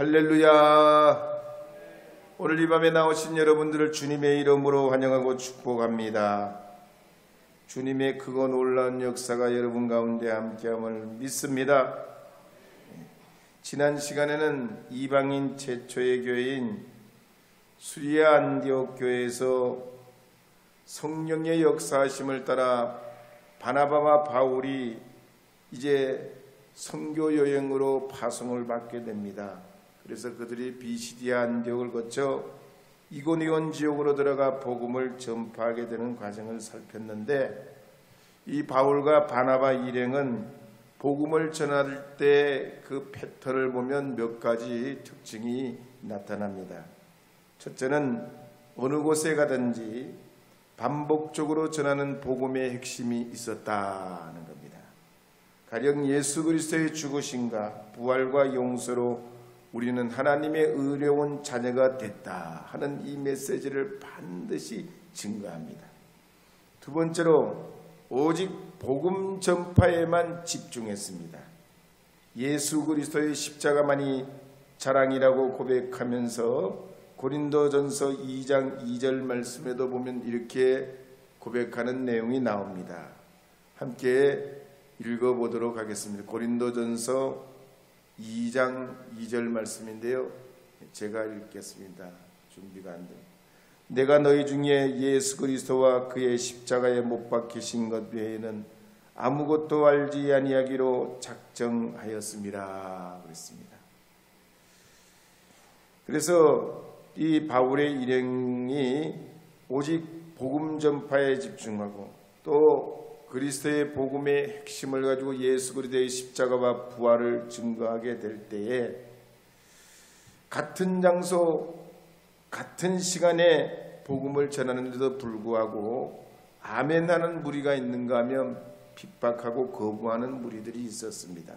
할렐루야. 오늘 이 밤에 나오신 여러분들을 주님의 이름으로 환영하고 축복합니다. 주님의 크고 놀라운 역사가 여러분 가운데 함께함을 믿습니다. 지난 시간에는 이방인 최초의 교회인 수리아 안디옥 교회에서 성령의 역사하심을 따라 바나바와 바울이 이제 선교 여행으로 파송을 받게 됩니다. 그래서 그들이 비시디아 안디옥을 거쳐 이고니온 지역으로 들어가 복음을 전파하게 되는 과정을 살폈는데, 이 바울과 바나바 일행은 복음을 전할 때 그 패턴을 보면 몇 가지 특징이 나타납니다. 첫째는 어느 곳에 가든지 반복적으로 전하는 복음의 핵심이 있었다는 겁니다. 가령 예수 그리스도의 죽으심과 부활과 용서로 우리는 하나님의 의로운 자녀가 됐다 하는 이 메시지를 반드시 증거합니다. 두 번째로 오직 복음 전파에만 집중했습니다. 예수 그리스도의 십자가만이 자랑이라고 고백하면서 고린도전서 2장 2절 말씀에도 보면 이렇게 고백하는 내용이 나옵니다. 함께 읽어보도록 하겠습니다. 고린도전서 2장 2절 말씀인데요, 제가 읽겠습니다. 준비가 안 돼요. 내가 너희 중에 예수 그리스도와 그의 십자가에 못 박히신 것 외에는 아무것도 알지 아니하기로 작정하였습니다. 그랬습니다. 그래서 이 바울의 일행이 오직 복음 전파에 집중하고 또 그리스도의 복음의 핵심을 가지고 예수 그리스도의 십자가와 부활을 증거하게 될 때에 같은 장소, 같은 시간에 복음을 전하는데도 불구하고 아멘하는 무리가 있는가 하면 핍박하고 거부하는 무리들이 있었습니다.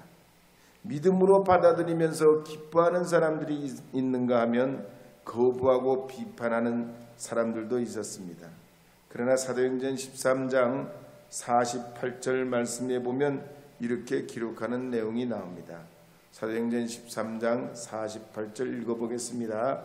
믿음으로 받아들이면서 기뻐하는 사람들이 있는가 하면 거부하고 비판하는 사람들도 있었습니다. 그러나 사도행전 13장 48절 말씀에 보면 이렇게 기록하는 내용이 나옵니다. 사도행전 13장 48절 읽어보겠습니다.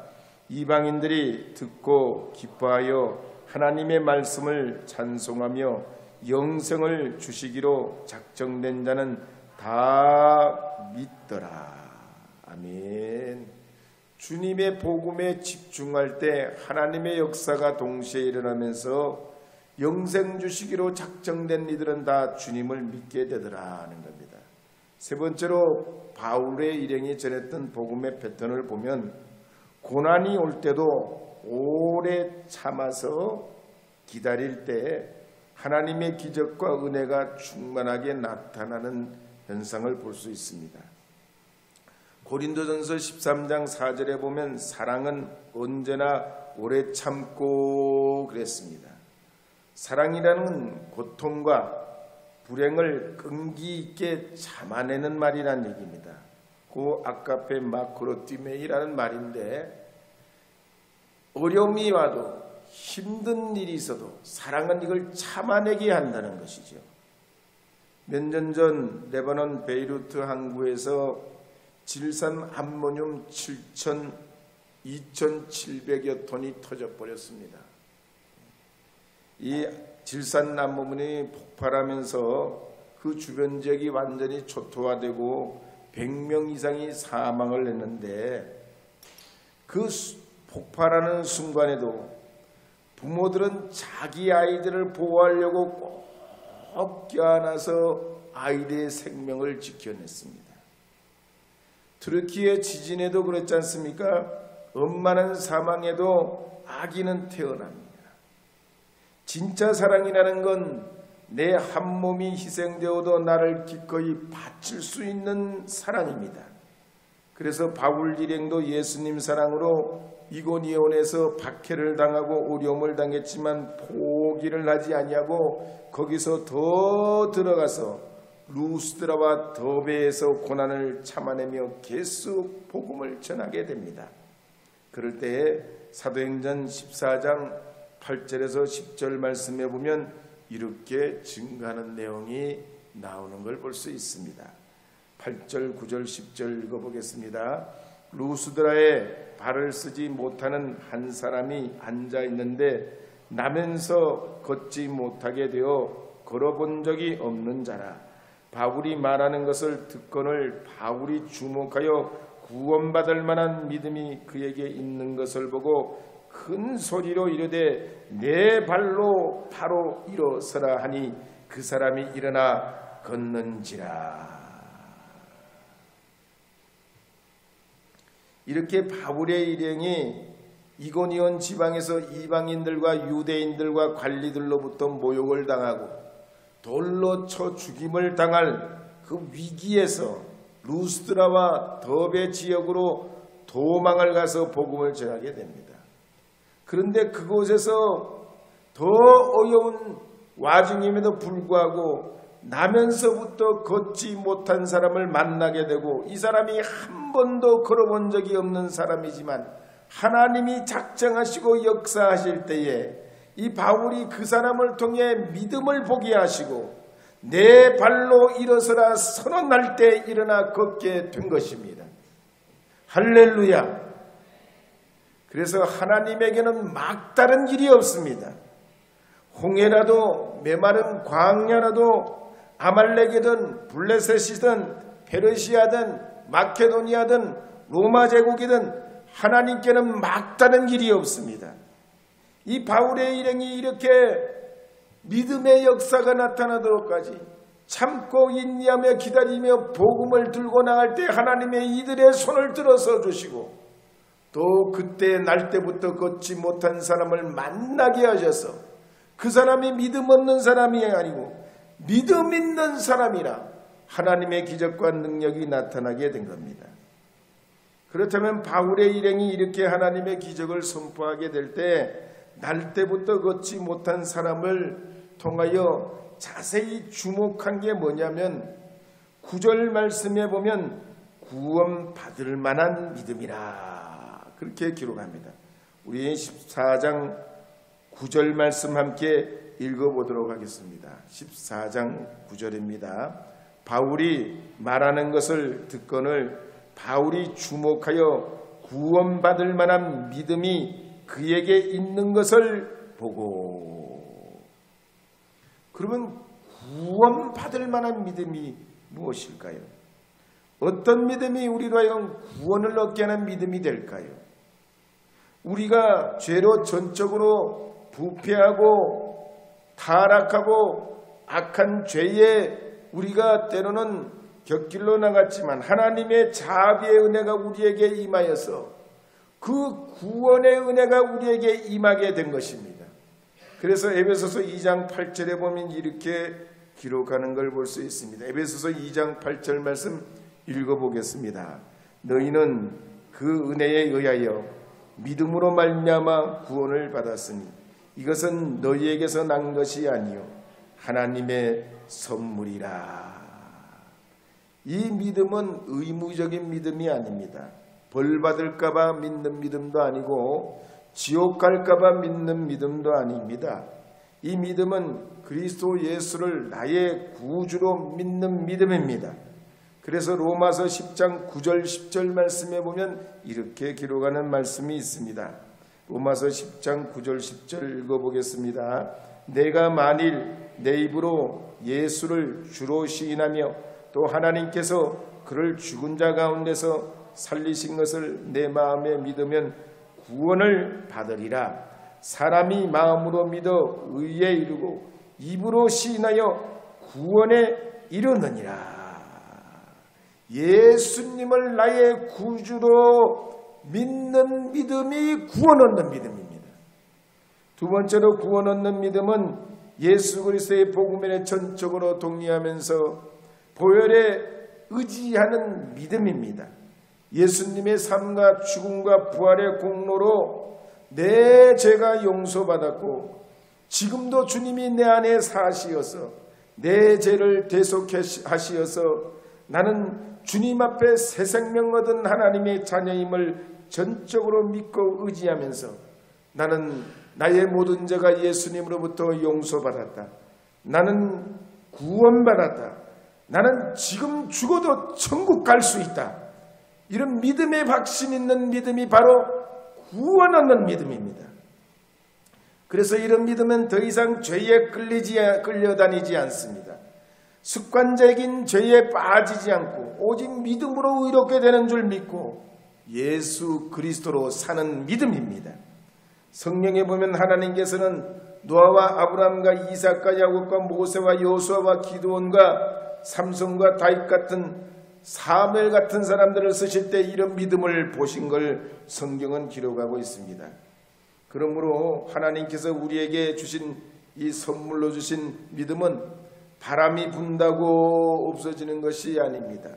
이방인들이 듣고 기뻐하여 하나님의 말씀을 찬송하며 영생을 주시기로 작정된 자는 다 믿더라. 아멘. 주님의 복음에 집중할 때 하나님의 역사가 동시에 일어나면서 영생 주시기로 작정된 이들은 다 주님을 믿게 되더라는 겁니다. 세 번째로 바울의 일행이 전했던 복음의 패턴을 보면 고난이 올 때도 오래 참아서 기다릴 때 하나님의 기적과 은혜가 충만하게 나타나는 현상을 볼 수 있습니다. 고린도전서 13장 4절에 보면 사랑은 언제나 오래 참고 그랬습니다. 사랑이라는 고통과 불행을 끈기 있게 참아내는 말이란 얘기입니다. 그 아까페 마크로티메이라는 말인데, 어려움이 와도 힘든 일이 있어도 사랑은 이걸 참아내게 한다는 것이죠. 몇 년 전 레바논 베이루트 항구에서 질산 암모늄 2,700여 톤이 터져버렸습니다. 이 질산 암모늄이 폭발하면서 그 주변 지역이 완전히 초토화되고 100명 이상이 사망을 했는데, 그 폭발하는 순간에도 부모들은 자기 아이들을 보호하려고 꼭 껴안아서 아이들의 생명을 지켜냈습니다. 트르키예 지진에도 그렇지 않습니까? 엄마는 사망해도 아기는 태어납니다. 진짜 사랑이라는 건 내 한 몸이 희생되어도 나를 기꺼이 바칠 수 있는 사랑입니다. 그래서 바울 일행도 예수님 사랑으로 이고니온에서 박해를 당하고 어려움을 당했지만 포기를 하지 아니하고 거기서 더 들어가서 루스드라와 더베에서 고난을 참아내며 계속 복음을 전하게 됩니다. 그럴 때에 사도행전 14장 8절에서 10절 말씀에 보면 이렇게 증거하는 내용이 나오는 걸 볼 수 있습니다. 8절, 9절, 10절 읽어보겠습니다. 루스드라에 발을 쓰지 못하는 한 사람이 앉아 있는데 나면서 걷지 못하게 되어 걸어본 적이 없는 자라. 바울이 말하는 것을 듣거늘 바울이 주목하여 구원받을 만한 믿음이 그에게 있는 것을 보고 큰 소리로 이르되 내 발로 바로 일어서라 하니 그 사람이 일어나 걷는지라. 이렇게 바울의 일행이 이고니온 지방에서 이방인들과 유대인들과 관리들로부터 모욕을 당하고 돌로 쳐 죽임을 당할 그 위기에서 루스드라와 더베 지역으로 도망을 가서 복음을 전하게 됩니다. 그런데 그곳에서 더 어려운 와중임에도 불구하고 나면서부터 걷지 못한 사람을 만나게 되고 이 사람이 한 번도 걸어본 적이 없는 사람이지만 하나님이 작정하시고 역사하실 때에 이 바울이 그 사람을 통해 믿음을 보게 하시고 내 발로 일어서라 선언할 때 일어나 걷게 된 것입니다. 할렐루야. 그래서 하나님에게는 막다른 일이 없습니다. 홍해라도 메마른 광야라도 아말렉이든 블레셋이든 페르시아든 마케도니아든 로마 제국이든 하나님께는 막다른 일이 없습니다. 이 바울의 일행이 이렇게 믿음의 역사가 나타나도록까지 참고 인내하며 기다리며 복음을 들고 나갈 때 하나님의 이들의 손을 들어서 주시고 또 그때 날 때부터 걷지 못한 사람을 만나게 하셔서 그 사람이 믿음 없는 사람이 아니고 믿음 있는 사람이라 하나님의 기적과 능력이 나타나게 된 겁니다. 그렇다면 바울의 일행이 이렇게 하나님의 기적을 선포하게 될 때 날 때부터 걷지 못한 사람을 통하여 자세히 주목한 게 뭐냐면 9절 말씀에 보면 구원받을 만한 믿음이라 그렇게 기록합니다. 우리 14장 9절 말씀 함께 읽어보도록 하겠습니다. 14장 9절입니다. 바울이 말하는 것을 듣거늘 바울이 주목하여 구원받을 만한 믿음이 그에게 있는 것을 보고. 그러면 구원받을 만한 믿음이 무엇일까요? 어떤 믿음이 우리로 하여금 구원을 얻게 하는 믿음이 될까요? 우리가 죄로 전적으로 부패하고 타락하고 악한 죄에 우리가 때로는 곁길로 나갔지만 하나님의 자비의 은혜가 우리에게 임하여서 그 구원의 은혜가 우리에게 임하게 된 것입니다. 그래서 에베소서 2장 8절에 보면 이렇게 기록하는 걸 볼 수 있습니다. 에베소서 2장 8절 말씀 읽어보겠습니다. 너희는 그 은혜에 의하여 믿음으로 말미암아 구원을 받았으니 이것은 너희에게서 난 것이 아니요 하나님의 선물이라. 이 믿음은 의무적인 믿음이 아닙니다. 벌 받을까봐 믿는 믿음도 아니고 지옥 갈까봐 믿는 믿음도 아닙니다. 이 믿음은 그리스도 예수를 나의 구주로 믿는 믿음입니다. 그래서 로마서 10장 9절 10절 말씀에 보면 이렇게 기록하는 말씀이 있습니다. 로마서 10장 9절 10절 읽어보겠습니다. 내가 만일 내 입으로 예수를 주로 시인하며 또 하나님께서 그를 죽은 자 가운데서 살리신 것을 내 마음에 믿으면 구원을 받으리라. 사람이 마음으로 믿어 의에 이르고 입으로 시인하여 구원에 이르느니라. 예수님을 나의 구주로 믿는 믿음이 구원 얻는 믿음입니다. 두 번째로 구원 얻는 믿음은 예수 그리스도의 복음에 전적으로 동의하면서 보혈에 의지하는 믿음입니다. 예수님의 삶과 죽음과 부활의 공로로 내 죄가 용서받았고 지금도 주님이 내 안에 사시어서 내 죄를 대속하시어서 나는 주님 앞에 새 생명 얻은 하나님의 자녀임을 전적으로 믿고 의지하면서 나는 나의 모든 죄가 예수님으로부터 용서받았다. 나는 구원받았다. 나는 지금 죽어도 천국 갈 수 있다. 이런 믿음의 확신 있는 믿음이 바로 구원 얻는 믿음입니다. 그래서 이런 믿음은 더 이상 죄에 끌려다니지 않습니다. 습관적인 죄에 빠지지 않고 오직 믿음으로 의롭게 되는 줄 믿고 예수 그리스도로 사는 믿음입니다. 성경에 보면 하나님께서는 노아와 아브라함과 이삭과 야곱과 모세와 여호수아와 기드온과 삼손과 다윗 같은 사무엘 같은 사람들을 쓰실 때 이런 믿음을 보신 걸 성경은 기록하고 있습니다. 그러므로 하나님께서 우리에게 주신 이 선물로 주신 믿음은 바람이 분다고 없어지는 것이 아닙니다.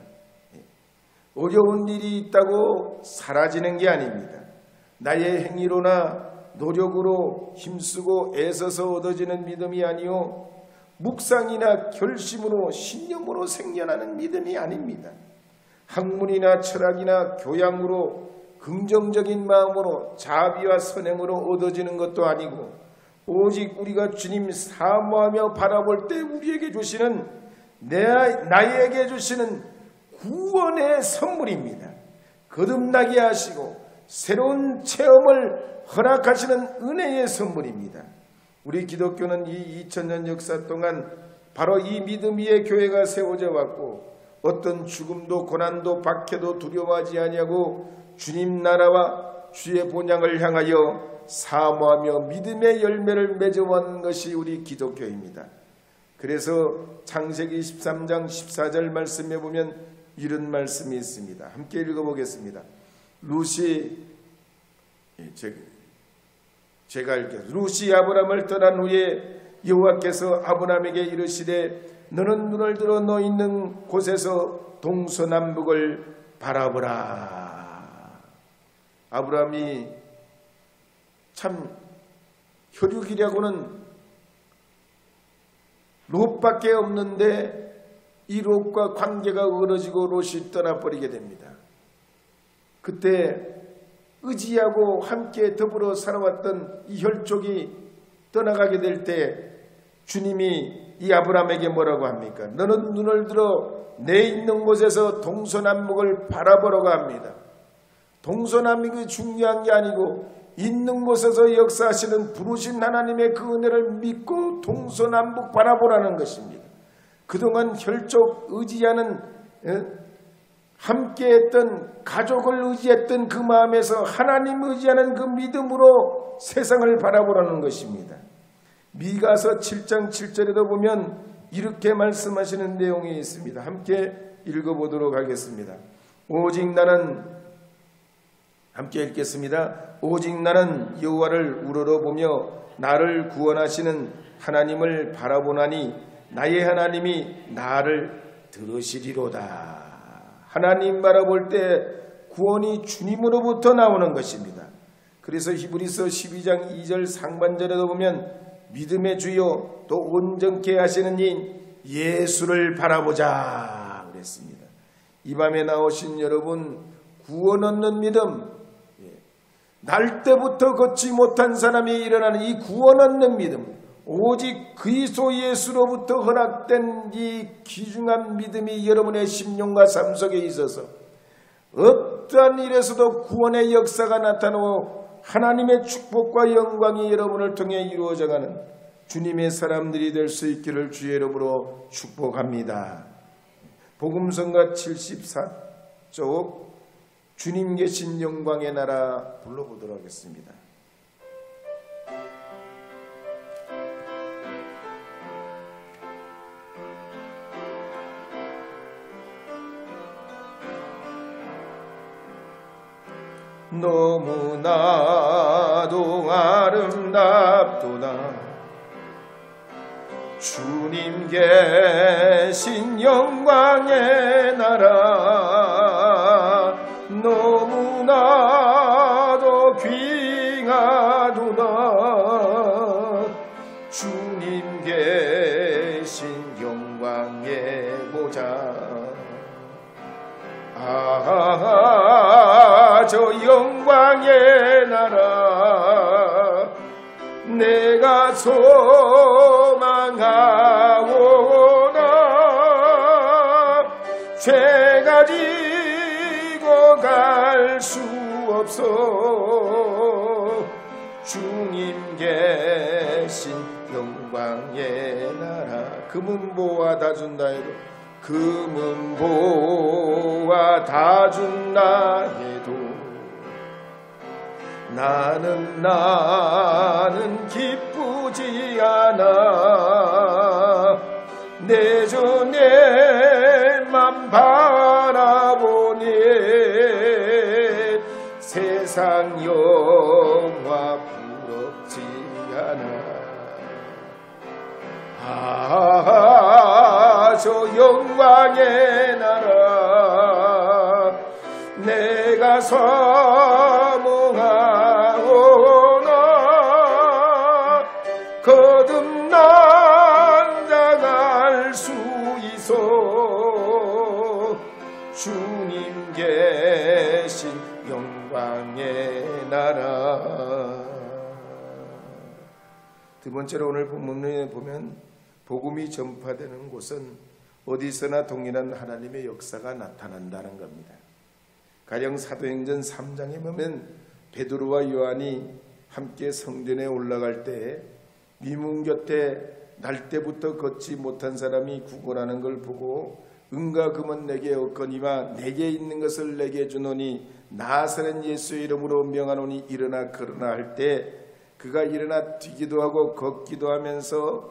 어려운 일이 있다고 사라지는 게 아닙니다. 나의 행위로나 노력으로 힘쓰고 애써서 얻어지는 믿음이 아니요 묵상이나 결심으로 신념으로 생겨나는 믿음이 아닙니다. 학문이나 철학이나 교양으로 긍정적인 마음으로 자비와 선행으로 얻어지는 것도 아니고 오직 우리가 주님 사모하며 바라볼 때 우리에게 주시는 나에게 주시는 구원의 선물입니다. 거듭나게 하시고 새로운 체험을 허락하시는 은혜의 선물입니다. 우리 기독교는 이 2000년 역사 동안 바로 이 믿음 위에 교회가 세워져 왔고 어떤 죽음도 고난도 박해도 두려워하지 아니하고 주님 나라와 주의 본향을 향하여 사모하며 믿음의 열매를 맺어온 것이 우리 기독교입니다. 그래서 창세기 13장 14절 말씀에 보면 이런 말씀이 있습니다. 함께 읽어보겠습니다. 제가 읽겠습니다. 루시 아브람을 떠난 후에 여호와께서 아브람에게 이르시되 너는 눈을 들어 너 있는 곳에서 동서남북을 바라보라. 아브람이 참 혈육이라고는 롯밖에 없는데 이 롯과 관계가 멀어지고 롯이 떠나버리게 됩니다. 그때 의지하고 함께 더불어 살아왔던 이 혈족이 떠나가게 될 때 주님이 이 아브람에게 뭐라고 합니까? 너는 눈을 들어 내 있는 곳에서 동서남북을 바라보라고 합니다. 동서남북이 중요한 게 아니고 있는 곳에서 역사하시는 부르신 하나님의 그 은혜를 믿고 동서남북 바라보라는 것입니다. 그동안 혈족 의지하는 함께했던 가족을 의지했던 그 마음에서 하나님 의지하는 그 믿음으로 세상을 바라보라는 것입니다. 미가서 7장 7절에도 보면 이렇게 말씀하시는 내용이 있습니다. 함께 읽어보도록 하겠습니다. 함께 읽겠습니다. 오직 나는 여호와를 우러러보며 나를 구원하시는 하나님을 바라보나니 나의 하나님이 나를 들으시리로다. 하나님 바라볼 때 구원이 주님으로부터 나오는 것입니다. 그래서 히브리서 12장 2절 상반절에도 보면 믿음의 주요 또 온전케 하시는 이 예수를 바라보자 그랬습니다. 이 밤에 나오신 여러분 구원 얻는 믿음, 날 때부터 걷지 못한 사람이 일어나는 이 구원 얻는 믿음, 오직 그리스도 예수로부터 허락된 이 귀중한 믿음이 여러분의 심령과 삶 속에 있어서 어떠한 일에서도 구원의 역사가 나타나고 하나님의 축복과 영광이 여러분을 통해 이루어져가는 주님의 사람들이 될 수 있기를 주의 이름으로 축복합니다. 복음성가 74쪽 주님 계신 영광의 나라 불러보도록 하겠습니다. 너무나도 아름답도다 주님 계신 영광의 나라 너무나도 귀하도다 주님 계신 영광의 보좌 저 영광의 나라 내가 소망하오나 죄가 지고 주옵소서. 주님 계신 영광의 나라. 금은보화 다 준다 해도 금은보화 다 준다 해도 나는 기쁘지 않아. 내 존에만 바라보니 세상 영화 부럽지 않아. 저 영광의 나라 내가 사모하오나 거듭난 자갈 수 있어. 주님 계신 영광의 나라. 두 번째로 오늘 본문에 보면 복음이 전파되는 곳은 어디서나 동일한 하나님의 역사가 나타난다는 겁니다. 가령 사도행전 3장에 보면 베드로와 요한이 함께 성전에 올라갈 때 미문 곁에 날 때부터 걷지 못한 사람이 구걸하는 걸 보고 은과 금은 내게 없거니와 내게 있는 것을 내게 주노니 나사렛 예수의 이름으로 명하노니 일어나 걸으라 할 때 그가 일어나 뛰기도 하고 걷기도 하면서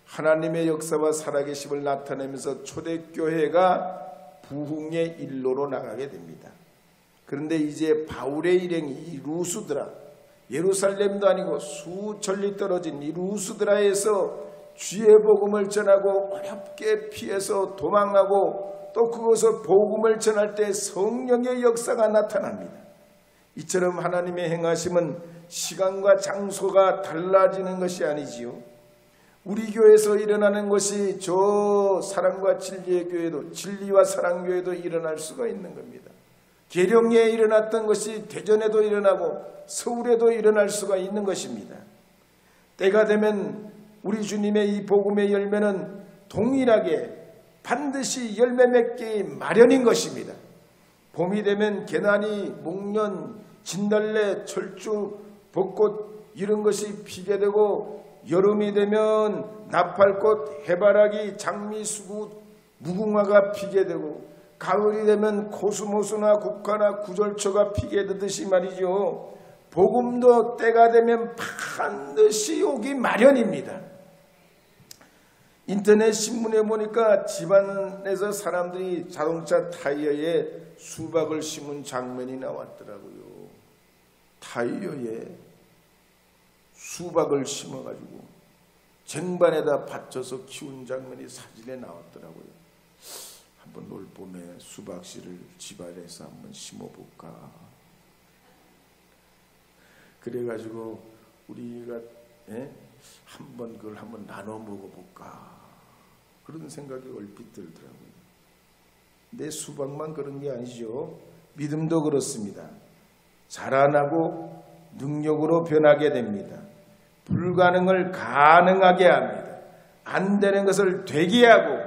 하나님의 역사와 살아계심을 나타내면서 초대교회가 부흥의 일로로 나가게 됩니다. 그런데 이제 바울의 일행이 이 루스드라, 예루살렘도 아니고 수천리 떨어진 이 루스드라에서 주의 복음을 전하고 어렵게 피해서 도망가고 또 그것을 복음을 전할 때 성령의 역사가 나타납니다. 이처럼 하나님의 행하심은 시간과 장소가 달라지는 것이 아니지요. 우리 교회에서 일어나는 것이 저 사랑과 진리의 교회도, 진리와 사랑 교회도 일어날 수가 있는 겁니다. 계룡에 일어났던 것이 대전에도 일어나고 서울에도 일어날 수가 있는 것입니다. 때가 되면 우리 주님의 이 복음의 열매는 동일하게 반드시 열매 맺기 마련인 것입니다. 봄이 되면 개나리, 목련, 진달래, 철쭉, 벚꽃 이런 것이 피게 되고 여름이 되면 나팔꽃, 해바라기, 장미, 수구, 무궁화가 피게 되고 가을이 되면 코스모스나 국화나 구절초가 피게 되듯이 말이죠. 복음도 때가 되면 반드시 오기 마련입니다. 인터넷 신문에 보니까 집안에서 사람들이 자동차 타이어에 수박을 심은 장면이 나왔더라고요. 타이어에 수박을 심어가지고 쟁반에다 받쳐서 키운 장면이 사진에 나왔더라고요. 한번 올 봄에 수박씨를 집안에서 한번 심어볼까. 그래가지고 우리가 한번 그걸 한번 나눠 먹어볼까 그런 생각이 얼핏 들더라고요. 내 수박만 그런 게 아니죠. 믿음도 그렇습니다. 자라나고 능력으로 변하게 됩니다. 불가능을 가능하게 합니다. 안 되는 것을 되게 하고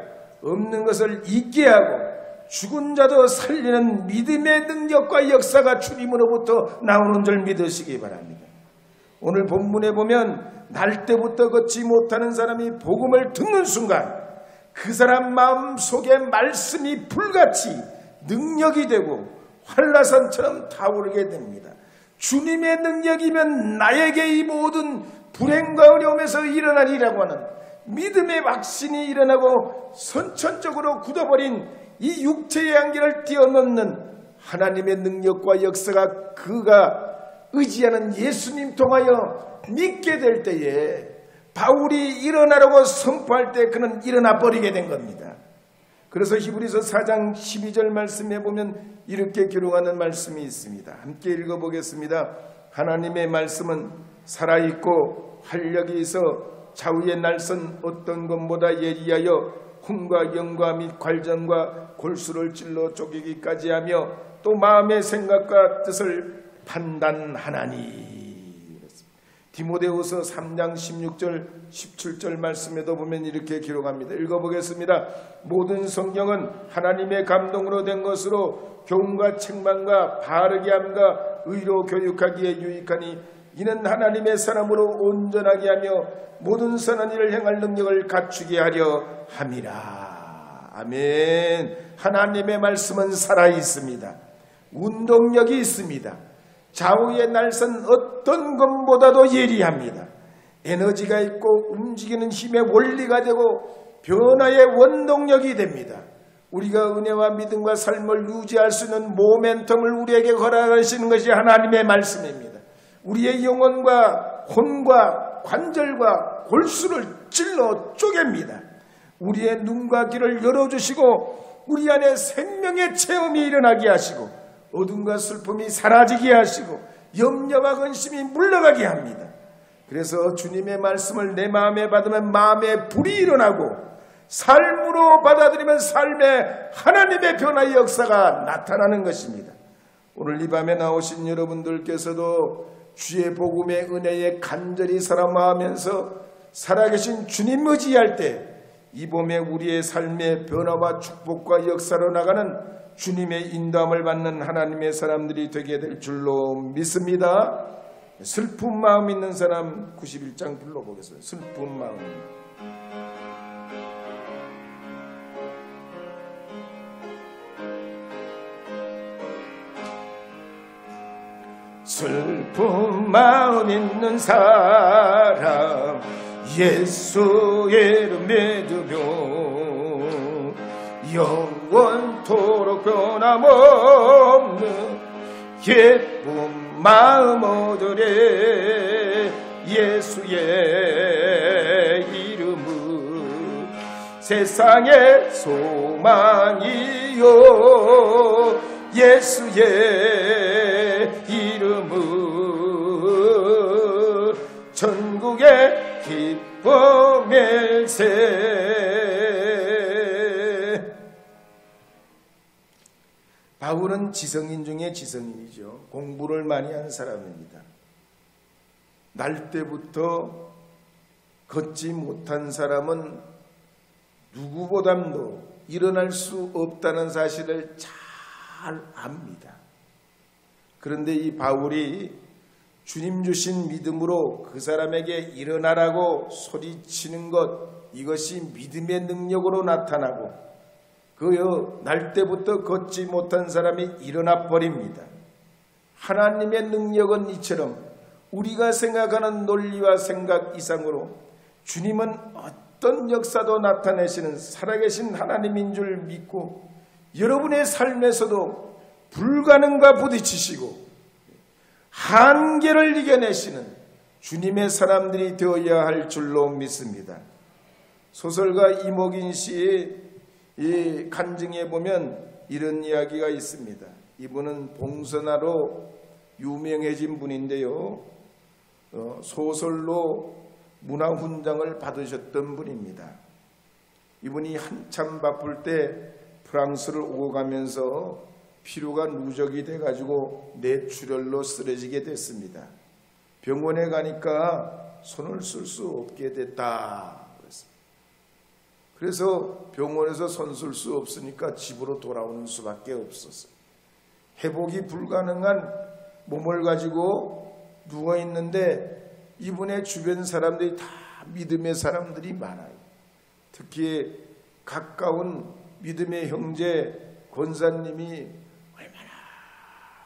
없는 것을 있게 하고 죽은 자도 살리는 믿음의 능력과 역사가 주님으로부터 나오는 줄 믿으시기 바랍니다. 오늘 본문에 보면 날 때부터 걷지 못하는 사람이 복음을 듣는 순간 그 사람 마음속에 말씀이 불같이 능력이 되고 한라산처럼 타오르게 됩니다. 주님의 능력이면 나에게 이 모든 불행과 어려움에서 일어나리라고 하는 믿음의 확신이 일어나고 선천적으로 굳어버린 이 육체의 한계를 뛰어넘는 하나님의 능력과 역사가 그가 의지하는 예수님 통하여 믿게 될 때에 바울이 일어나라고 선포할 때 그는 일어나 버리게 된 겁니다. 그래서 히브리서 4장 12절 말씀에 보면 이렇게 기록하는 말씀이 있습니다. 함께 읽어보겠습니다. 하나님의 말씀은 살아있고 활력이 있어 좌우의 날선 어떤 것보다 예리하여 hum과 영과 및 괄정과 골수를 찔러 쪼개기까지 하며 또 마음의 생각과 뜻을 판단하나니. 디모데후서 3장 16절 17절 말씀에도 보면 이렇게 기록합니다. 읽어보겠습니다. 모든 성경은 하나님의 감동으로 된 것으로 교훈과 책망과 바르게 함과 의로 교육하기에 유익하니 이는 하나님의 사람으로 온전하게 하며 모든 선한 일을 행할 능력을 갖추게 하려 함이라. 아멘. 하나님의 말씀은 살아있습니다. 운동력이 있습니다. 좌우의 날선 어떤 것보다도 예리합니다. 에너지가 있고 움직이는 힘의 원리가 되고 변화의 원동력이 됩니다. 우리가 은혜와 믿음과 삶을 유지할 수 있는 모멘텀을 우리에게 허락하시는 것이 하나님의 말씀입니다. 우리의 영혼과 혼과 관절과 골수를 찔러 쪼갭니다. 우리의 눈과 귀를 열어주시고 우리 안에 생명의 체험이 일어나게 하시고 어둠과 슬픔이 사라지게 하시고 염려와 근심이 물러가게 합니다. 그래서 주님의 말씀을 내 마음에 받으면 마음에 불이 일어나고 삶으로 받아들이면 삶에 하나님의 변화의 역사가 나타나는 것입니다. 오늘 이 밤에 나오신 여러분들께서도 주의 복음의 은혜에 간절히 사랑하면서 살아계신 주님 의지할 때 이 봄에 우리의 삶의 변화와 축복과 역사로 나가는 주님의 인도함을 받는 하나님의 사람들이 되게 될 줄로 믿습니다. 슬픈 마음 있는 사람 91장 불러보겠습니다. 슬픈 마음. 슬픈 마음 있는 사람 예수의 이름 믿으며 영원토록 변함없는 예쁜 마음 얻으래. 예수의 이름은 세상의 소망이요 예수의 이름은 전국의 기쁨일세. 바울은 지성인 중에 지성인이죠. 공부를 많이 한 사람입니다. 날 때부터 걷지 못한 사람은 누구보다도 일어날 수 없다는 사실을 잘 압니다. 그런데 이 바울이 주님 주신 믿음으로 그 사람에게 일어나라고 소리치는 것, 이것이 믿음의 능력으로 나타나고 그 날 때부터 걷지 못한 사람이 일어나 버립니다. 하나님의 능력은 이처럼 우리가 생각하는 논리와 생각 이상으로 주님은 어떤 역사도 나타내시는 살아계신 하나님인 줄 믿고 여러분의 삶에서도 불가능과 부딪히시고 한계를 이겨내시는 주님의 사람들이 되어야 할 줄로 믿습니다. 소설가 이목인 씨의 이 간증에 보면 이런 이야기가 있습니다. 이분은 봉선화로 유명해진 분인데요. 소설로 문화훈장을 받으셨던 분입니다. 이분이 한참 바쁠 때 프랑스를 오고 가면서 피로가 누적이 돼가지고 뇌출혈로 쓰러지게 됐습니다. 병원에 가니까 손을 쓸 수 없게 됐다. 그래서 병원에서 손 쓸 수 없으니까 집으로 돌아오는 수밖에 없었어요. 회복이 불가능한 몸을 가지고 누워있는데 이분의 주변 사람들이 다 믿음의 사람들이 많아요. 특히 가까운 믿음의 형제 권사님이 얼마나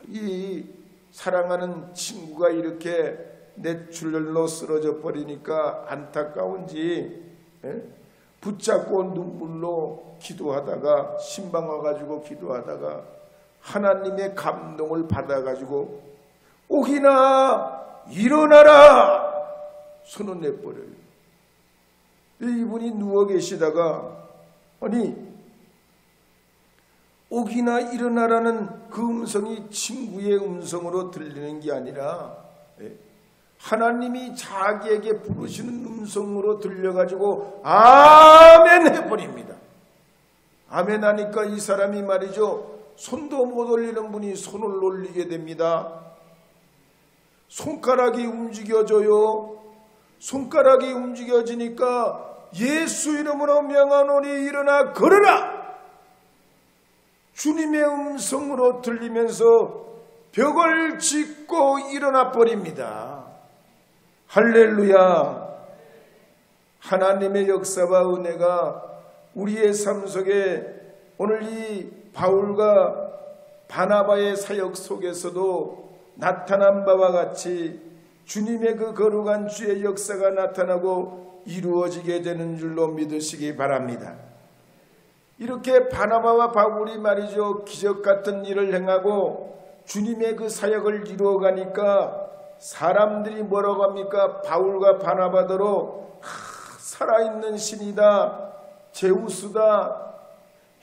이 사랑하는 친구가 이렇게 뇌출혈로 쓰러져 버리니까 안타까운지 붙잡고 눈물로 기도하다가 신방 와가지고 기도하다가 하나님의 감동을 받아가지고 옥이나 일어나라 손을 내버려요. 이분이 누워 계시다가 아니 옥이나 일어나라는 그 음성이 친구의 음성으로 들리는 게 아니라 하나님이 자기에게 부르시는 음성으로 들려가지고 아멘 해버립니다. 아멘 하니까 이 사람이 말이죠. 손도 못 올리는 분이 손을 올리게 됩니다. 손가락이 움직여져요. 손가락이 움직여지니까 예수 이름으로 명하노니 일어나 걸으라. 주님의 음성으로 들리면서 벽을 짚고 일어나 버립니다. 할렐루야. 하나님의 역사와 은혜가 우리의 삶 속에 오늘 이 바울과 바나바의 사역 속에서도 나타난 바와 같이 주님의 그 거룩한 주의 역사가 나타나고 이루어지게 되는 줄로 믿으시기 바랍니다. 이렇게 바나바와 바울이 말이죠, 기적 같은 일을 행하고 주님의 그 사역을 이루어가니까 사람들이 뭐라고 합니까? 바울과 바나바더러 살아있는 신이다, 제우스다,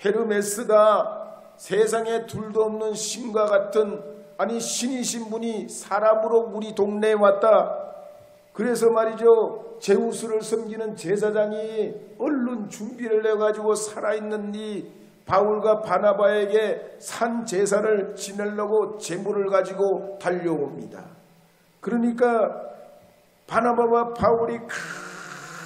헤르메스다, 세상에 둘도 없는 신과 같은, 아니 신이신 분이 사람으로 우리 동네에 왔다. 그래서 말이죠, 제우스를 섬기는 제사장이 얼른 준비를 해가지고 살아있는 이 바울과 바나바에게 산 제사를 지내려고 제물을 가지고 달려옵니다. 그러니까 바나바와 바울이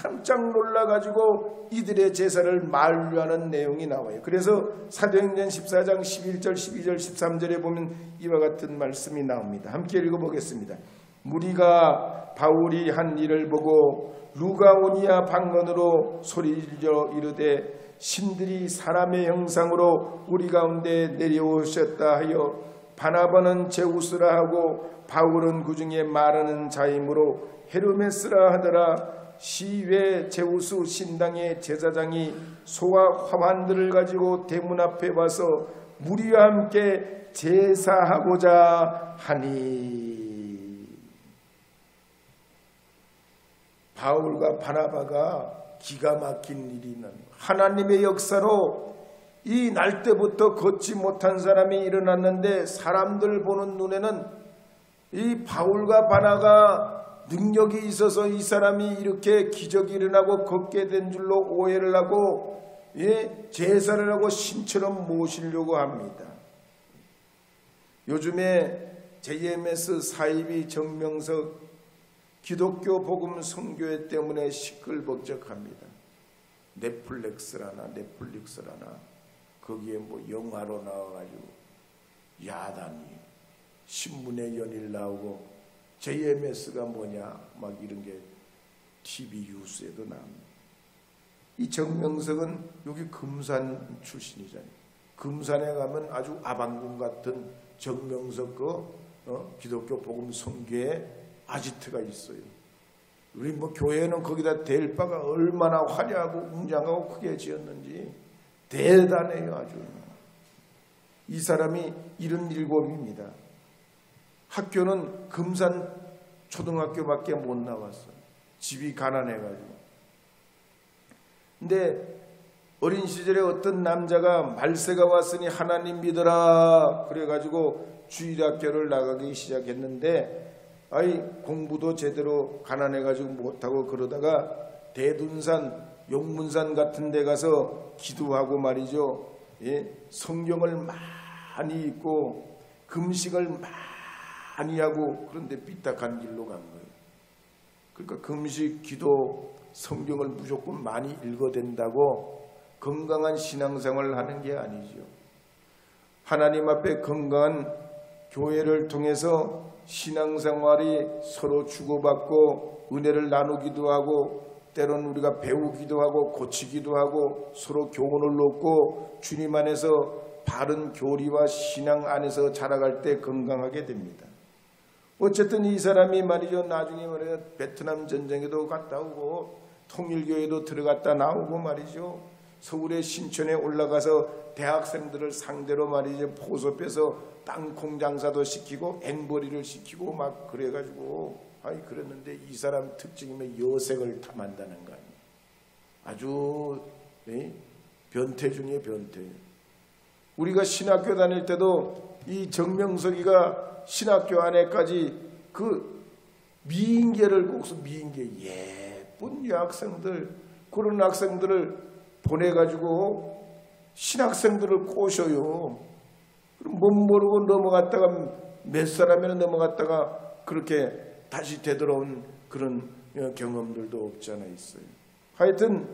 깜짝 놀라가지고 이들의 제사를 만류하는 내용이 나와요. 그래서 사도행전 14장 11절, 12절, 13절에 보면 이와 같은 말씀이 나옵니다. 함께 읽어보겠습니다. 무리가 바울이 한 일을 보고 루가오니아 방언으로 소리질러 이르되 신들이 사람의 형상으로 우리 가운데 내려오셨다 하여 바나바는 제우스라 하고 바울은 그 중에 말하는 자이므로 헤르메스라 하더라. 시외 제우스 신당의 제사장이 소와 화환들을 가지고 대문 앞에 와서 무리와 함께 제사하고자 하니. 바울과 바나바가 기가 막힌 일이 있는 하나님의 역사로 이 날 때부터 걷지 못한 사람이 일어났는데 사람들 보는 눈에는 이 바울과 바나가 능력이 있어서 이 사람이 이렇게 기적이 일어나고 걷게 된 줄로 오해를 하고 제사를 하고 신처럼 모시려고 합니다. 요즘에 JMS 사이비 정명석 기독교 복음 선교회 때문에 시끌벅적합니다. 넷플릭스라나 거기에 뭐 영화로 나와가지고 야단이 신문에 연일 나오고 JMS가 뭐냐 막 이런 게 TV 뉴스에도 나옵니다. 이 정명석은 여기 금산 출신이잖아요. 금산에 가면 아주 아방궁 같은 정명석 기독교 복음 선교회 아지트가 있어요. 우리 뭐 교회는 거기다 댈 바가 얼마나 화려하고 웅장하고 크게 지었는지 대단해요. 아주. 이 사람이 77입니다. 학교는 금산 초등학교밖에 못 나왔어요. 집이 가난해가지고. 근데 어린 시절에 어떤 남자가 말세가 왔으니 하나님 믿어라 그래가지고 주일학교를 나가기 시작했는데 공부도 제대로 가난해가지고 못하고 그러다가 대둔산 용문산 같은 데 가서 기도하고 말이죠. 성경을 많이 읽고 금식을 많이 하고 그런데 삐딱한 길로 간 거예요. 그러니까 금식, 기도, 성경을 무조건 많이 읽어야 된다고 건강한 신앙생활을 하는 게 아니죠. 하나님 앞에 건강한 교회를 통해서 신앙생활이 서로 주고받고 은혜를 나누기도 하고 때로는 우리가 배우기도 하고 고치기도 하고 서로 교훈을 얻고 주님 안에서 바른 교리와 신앙 안에서 자라갈 때 건강하게 됩니다. 어쨌든 이 사람이 말이죠. 나중에 말이야 베트남 전쟁에도 갔다 오고 통일교회도 들어갔다 나오고 말이죠. 서울의 신촌에 올라가서 대학생들을 상대로 말이죠. 포소 빼서 땅콩 장사도 시키고 앵벌이를 시키고 막 그래가지고 그랬는데 이 사람 특징이면 여색을 탐한다는 거 아니에요. 아주 변태 중에 변태. 우리가 신학교 다닐 때도 이 정명석이가 신학교 안에까지 그 미인계를 꼭서 미인계 예쁜 여학생들 그런 학생들을 보내가지고 신학생들을 꼬셔요. 그럼 못 모르고 넘어갔다가 몇 사람이나 넘어갔다가 그렇게 다시 되돌아온 그런 경험들도 없지 않아 있어요. 하여튼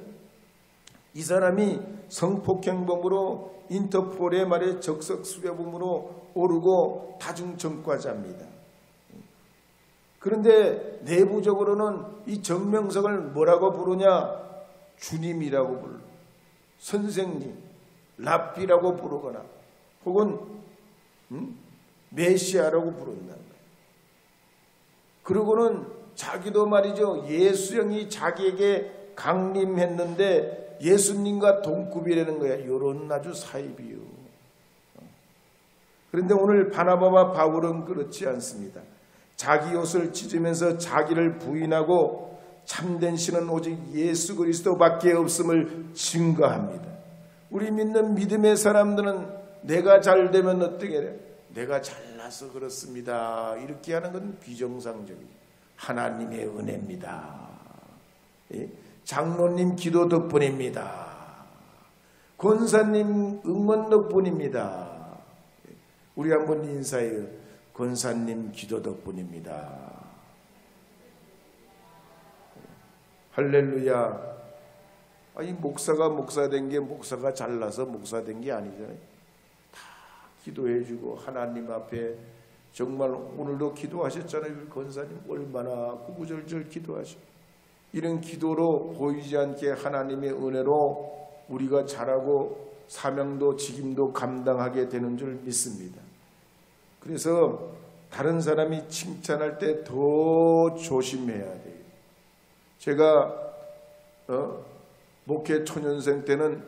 이 사람이 성폭행범으로 인터폴의 말에 적석 수배범으로 오르고 다중청과자입니다. 그런데 내부적으로는 이 정명석을 뭐라고 부르냐? 주님이라고 불러. 선생님, 랍비라고 부르거나 혹은 메시아라고 부른단 말이에요. 그러고는 자기도 말이죠. 예수형이 자기에게 강림했는데 예수님과 동급이라는 거야. 이런 아주 사입이요. 그런데 오늘 바나바와 바울은 그렇지 않습니다. 자기 옷을 찢으면서 자기를 부인하고 참된 신은 오직 예수 그리스도밖에 없음을 증거합니다. 우리 믿는 믿음의 사람들은 내가 잘 되면 어떻게 해? 내가 잘나서 그렇습니다. 이렇게 하는 건 비정상적이에요. 하나님의 은혜입니다. 장로님 기도 덕분입니다. 권사님 응원 덕분입니다. 우리 한번 인사해요. 권사님 기도 덕분입니다. 할렐루야. 이 목사가 목사 된 게 목사가 잘나서 목사 된 게 아니잖아요. 다 기도해주고 하나님 앞에 정말 오늘도 기도하셨잖아요. 권사님 얼마나 구구절절 기도하시고 이런 기도로 보이지 않게 하나님의 은혜로 우리가 잘하고 사명도 직임도 감당하게 되는 줄 믿습니다. 그래서 다른 사람이 칭찬할 때 더 조심해야 돼요. 제가 목회 초년생 때는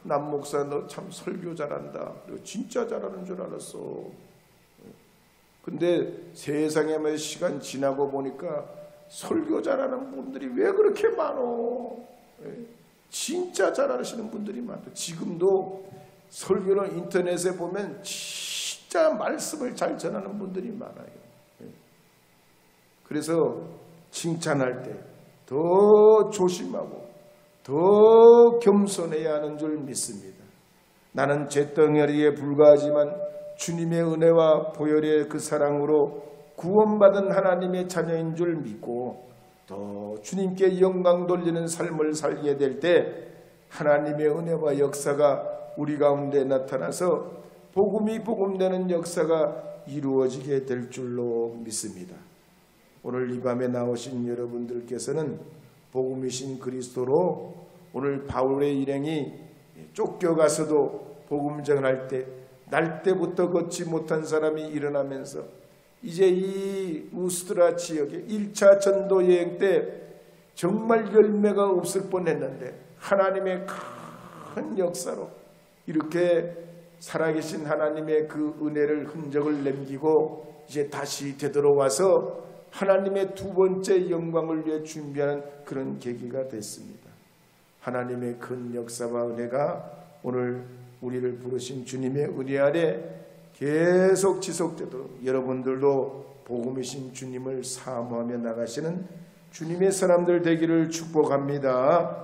남 목사 너 참 설교 잘한다. 진짜 잘하는 줄 알았어. 근데 세상에 시간 지나고 보니까 설교 잘하는 분들이 왜 그렇게 많어? 진짜 잘하시는 분들이 많다. 지금도 설교를 인터넷에 보면 진짜 말씀을 잘 전하는 분들이 많아요. 그래서 칭찬할 때 더 조심하고 더 겸손해야 하는 줄 믿습니다. 나는 잿덩어리에 불과하지만 주님의 은혜와 보혈의 그 사랑으로 구원받은 하나님의 자녀인 줄 믿고 또 주님께 영광 돌리는 삶을 살게 될 때 하나님의 은혜와 역사가 우리 가운데 나타나서 복음이 복음되는 역사가 이루어지게 될 줄로 믿습니다. 오늘 이 밤에 나오신 여러분들께서는 복음이신 그리스도로 오늘 바울의 일행이 쫓겨가서도 복음 전할 때 날 때부터 걷지 못한 사람이 일어나면서 이제 이 우스트라 지역에 1차 전도 여행 때 정말 열매가 없을 뻔했는데 하나님의 큰 역사로 이렇게 살아계신 하나님의 그 은혜를 흔적을 남기고 이제 다시 되돌아와서 하나님의 두 번째 영광을 위해 준비하는 그런 계기가 됐습니다. 하나님의 큰 역사와 은혜가 오늘 우리를 부르신 주님의 은혜 아래 계속 지속되도록 여러분들도 복음이신 주님을 사모하며 나가시는 주님의 사람들 되기를 축복합니다.